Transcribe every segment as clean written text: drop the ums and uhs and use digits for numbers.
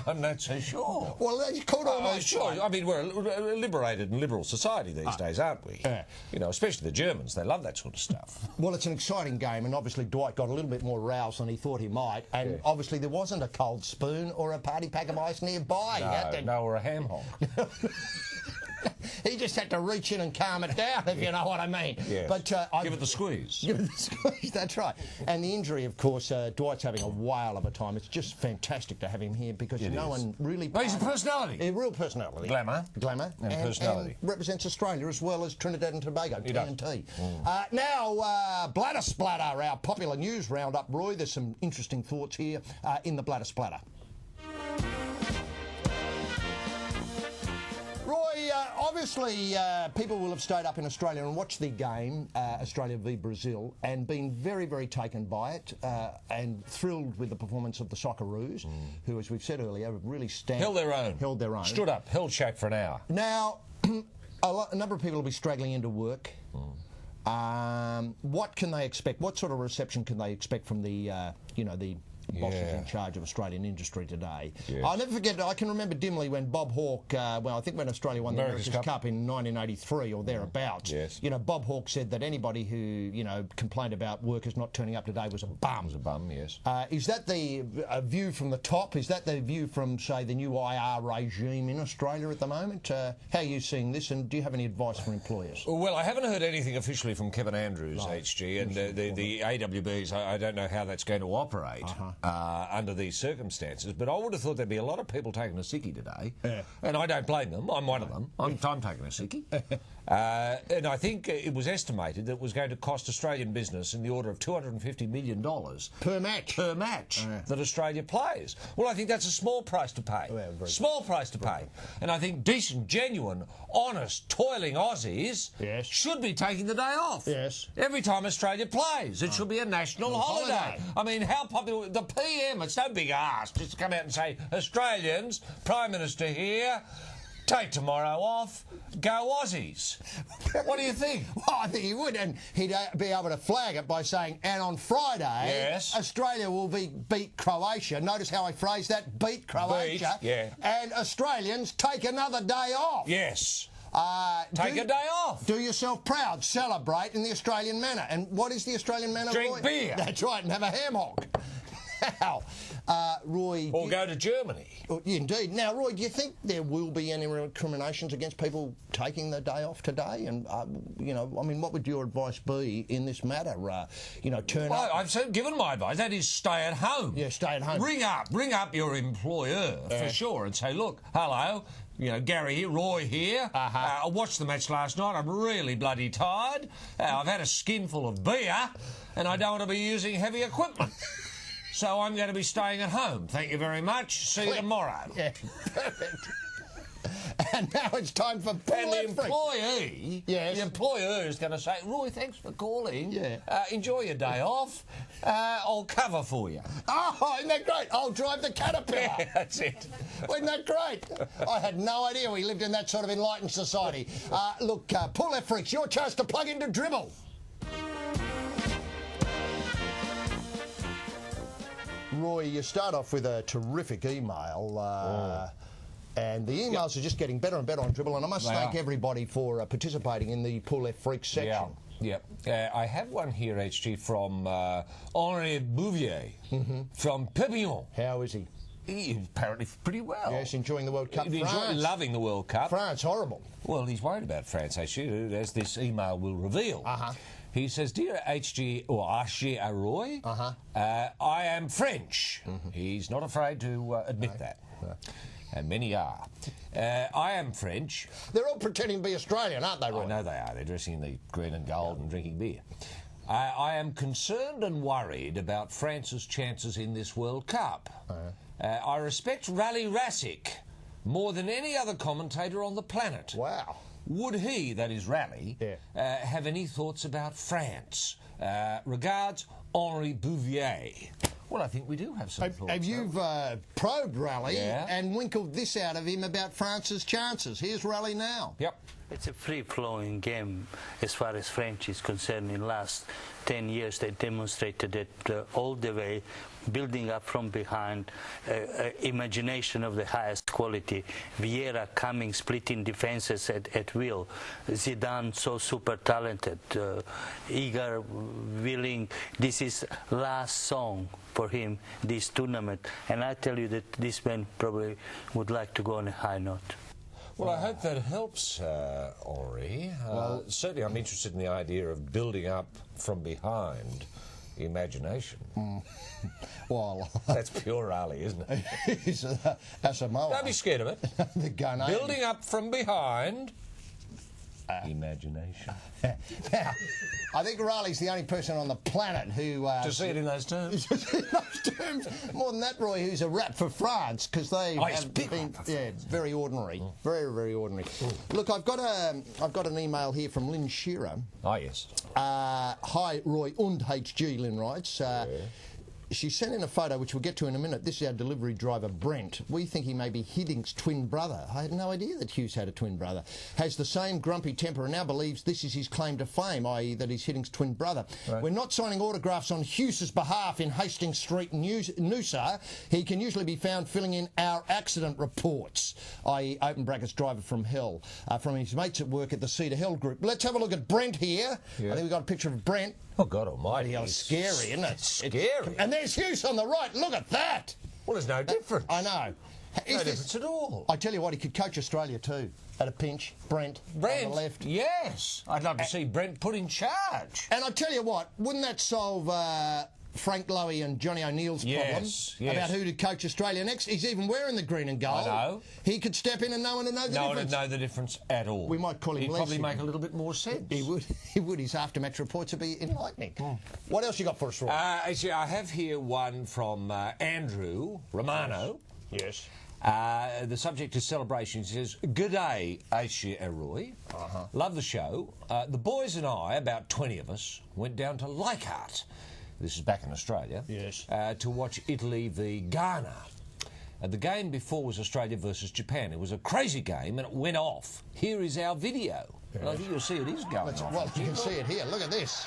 I'm not so sure. Well, it's called almost. Sure. I mean, we're a liberated and liberal society these days, aren't we? You know, especially the Germans. They love that sort of stuff. Well, it's an exciting game, and obviously Dwight got a little bit more roused than he thought he might, and obviously there wasn't a cold spoon or a party pack of ice nearby. No, or a ham hock. He just had to reach in and calm it down, if you know what I mean. Yes. But give it the squeeze. Give it the squeeze, that's right. And the injury, of course, Dwight's having a whale of a time. It's just fantastic to have him here because no one really... Well, he's a personality. A real personality. Glamour. And personality. And represents Australia as well as Trinidad and Tobago, TNT. Mm. Now, Bladder Splatter, our popular news roundup. Roy, there's some interesting thoughts here in the Bladder Splatter. Roy, obviously people will have stayed up in Australia and watched the game, Australia v Brazil, and been very, very taken by it and thrilled with the performance of the Socceroos, who, as we've said earlier, have really held their own. Stood up, held shape for an hour. Now, a number of people will be straggling into work. What can they expect? What sort of reception can they expect from the, the bosses in charge of Australian industry today? Yes. I'll never forget, I can remember dimly when Bob Hawke, I think when Australia won the America's Cup in 1983 or thereabouts, Bob Hawke said that anybody who, complained about workers not turning up today was a bum. Was a bum, yes. Is that the view from the top? Is that the view from, say, the new IR regime in Australia at the moment? How are you seeing this, and do you have any advice for employers? Well, I haven't heard anything officially from Kevin Andrews, HG, and the AWBs, I don't know how that's going to operate. Under these circumstances, but I would have thought there'd be a lot of people taking a sickie today, and I don't blame them. I'm one of them. I'm taking a sickie, and I think it was estimated that it was going to cost Australian business in the order of $250 million per match that Australia plays. Well, I think that's a small price to pay. Small price to pay, and I think decent, genuine, honest, toiling Aussies should be taking the day off. Every time Australia plays, it should be a national holiday. I mean, how popular the PM, it's no big ask just to come out and say, Australians, Prime Minister here, take tomorrow off, go Aussies. What do you think? Well, I think he would, and he'd be able to flag it by saying, and on Friday, Australia will beat Croatia. Notice how I phrased that, beat Croatia. And Australians take another day off. Take a day off. Do yourself proud. Celebrate in the Australian manner. And what is the Australian manner, Drink Roy? beer. That's right, and have a ham hock. Now, Roy... Or go to Germany. Indeed. Now, Roy, do you think there will be any recriminations against people taking the day off today? And, I mean, what would your advice be in this matter? Turn up... I've given my advice. That is stay at home. Stay at home. Ring up your employer, for sure, and say, look, hello... Gary here, Roy here. I watched the match last night. I'm really bloody tired. I've had a skinful of beer, and I don't want to be using heavy equipment. So I'm going to be staying at home. Thank you very much. See you tomorrow. Perfect. And now it's time for And the employee, the employer is going to say, Roy, thanks for calling. Enjoy your day off. I'll cover for you. Oh, isn't that great? I'll drive the Caterpillar. That's it. Isn't that great? I had no idea we lived in that sort of enlightened society. Look, pull left freaks, your chance to plug into Dribble. Roy, you start off with a terrific email. And the emails are just getting better and better on Dribble, and I must thank everybody for participating in the Pull Left Freaks section. I have one here, HG, from Henri Bouvier from Perpignan. How is he? He's apparently pretty well. Yes, enjoying the World Cup. Loving the World Cup. France, horrible. Well, he's worried about France, HG, as this email will reveal. He says, Dear HG, or HG Roy, I am French. He's not afraid to admit that. And many are. I am French. They're all pretending to be Australian, aren't they, Roy? I know they are. They're dressing in the green and gold and drinking beer. I am concerned and worried about France's chances in this World Cup. I respect Rally Rassic more than any other commentator on the planet. Wow. Would he, that is Rally, have any thoughts about France? Regards, Henri Bouvier. Well, I think we do have some thoughts. Have you probed Rally and winkled this out of him about France's chances? Here's Rally now. It's a free-flowing game as far as French is concerned. In the last 10 years, they demonstrated it all the way building up from behind, imagination of the highest quality. Vieira coming, splitting defenses at will. Zidane so super talented, eager, willing. This is last song for him, this tournament. And I tell you that this man probably would like to go on a high note. Well, I hope that helps, Henri. Well, certainly I'm interested in the idea of building up from behind imagination. Well, that's pure rally, isn't it? It's a Samoa. Don't be scared of it. The gun building up from behind imagination. Now, I think Riley's the only person on the planet who... to see it in those terms? in those terms. More than that, Roy, who's a rap for France, because they have been very ordinary. Very, very ordinary. Look, I've got an email here from Lynn Shearer. Oh, yes. Hi, Roy und HG, Lynn writes. She sent in a photo, which we'll get to in a minute. This is our delivery driver, Brent. We think he may be Hiddink's twin brother. I had no idea that Hughes had a twin brother. Has the same grumpy temper and now believes this is his claim to fame, i.e. that he's Hiddink's twin brother. Right. We're not signing autographs on Hughes's behalf in Hastings Street, Noosa. He can usually be found filling in our accident reports, i.e. open brackets driver from hell, from his mates at work at the Cedar Hill Group. Let's have a look at Brent here. Yeah. I think we've got a picture of Brent. Oh, God almighty. It's scary, isn't it? It's scary. And there's Hughes on the right. Look at that. Well, there's no difference. I know. No difference at all. I tell you what, he could coach Australia too. At a pinch. Brent on the left. Yes. I'd love to see Brent put in charge. And I tell you what, wouldn't that solve... Frank Lowy and Johnny O'Neill's problem about who to coach Australia next? He's even wearing the green and gold. I know. He could step in and no one would know the difference. No one would know the difference at all. We might call him He'd probably make a little bit more sense. He would. He would. His aftermatch reports would be enlightening. What else you got for us, Roy? Actually, I have here one from Andrew Romano. Yes. The subject is celebration. He says, "Good day, Asia and Roy. Love the show. The boys and I, about 20 of us, went down to Leichhardt. This is back in Australia. Yes. To watch Italy v Ghana. The game before was Australia versus Japan. It was a crazy game and it went off. Here is our video. Yes. I think you'll see it is going off. Well, you can see it here. Look at this.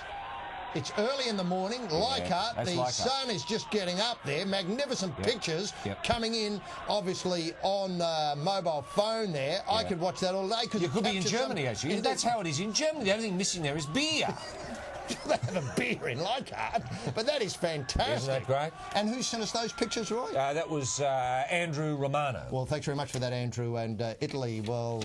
It's early in the morning. Leichhardt, the sun is just getting up there. Magnificent pictures coming in, obviously, on mobile phone there. I could watch that all day. You could be in Germany, actually. That's how it is in Germany. The only thing missing there is beer. They have a beer in Leichhardt, but that is fantastic. Isn't that great? And who sent us those pictures, Roy? That was Andrew Romano. Well, thanks very much for that, Andrew. And Italy, well,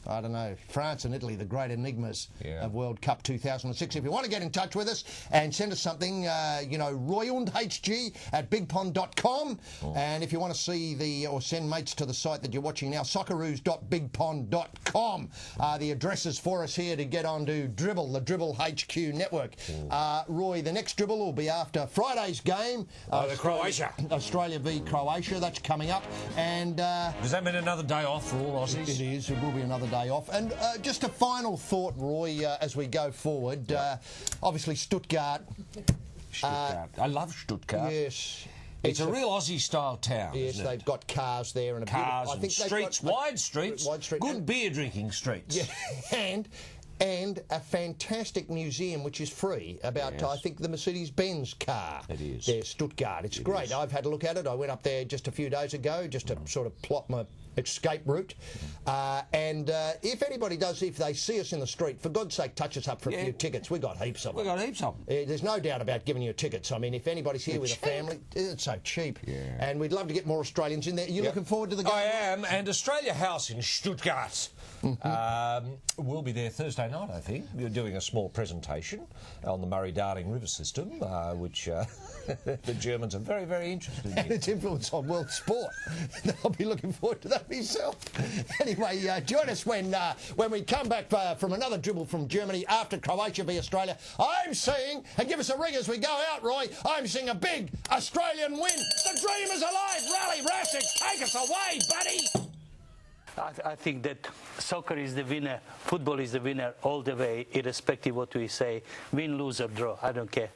I don't know. France and Italy, the great enigmas of World Cup 2006. If you want to get in touch with us and send us something, you know, royundhg@bigpond.com. And if you want to see or send mates to the site that you're watching now, socceroos.bigpond.com. The addresses for us here to get onto Dribble, the Dribble HQ network. Roy, the next Dribble will be after Friday's game. The Croatia. Australia v Croatia, that's coming up. And does that mean another day off for all Aussies? It is. It will be another day off. And just a final thought, Roy, as we go forward. Obviously, Stuttgart. I love Stuttgart. Yes. It's a real Aussie-style town. Yes, they've got cars there and cars and streets, wide streets, good beer drinking streets. Yeah, and a fantastic museum which is free about, I think, the Mercedes-Benz car. It is. There, Stuttgart. It's great. I've had a look at it. I went up there just a few days ago just to sort of plot my escape route. And if anybody does, if they see us in the street, for God's sake, touch us up for a few tickets. We've got heaps of them. We've got heaps of them. There's no doubt about giving you tickets. I mean, if anybody's here with a family, it's so cheap. Yeah. And we'd love to get more Australians in there. Are you looking forward to the game? I am. And Australia House in Stuttgart. We'll be there Thursday night, I think. We're doing a small presentation on the Murray-Darling River system, which the Germans are very, very interested in. And its influence on world sport. I'll be looking forward to that myself. Anyway, join us when we come back from another Dribble from Germany after Croatia v Australia. I'm seeing, and give us a ring as we go out, Roy, I'm seeing a big Australian win. The dream is alive. Rally Rasic, take us away, buddy. I think that soccer is the winner, football is the winner all the way, irrespective of what we say, win, lose or draw, I don't care.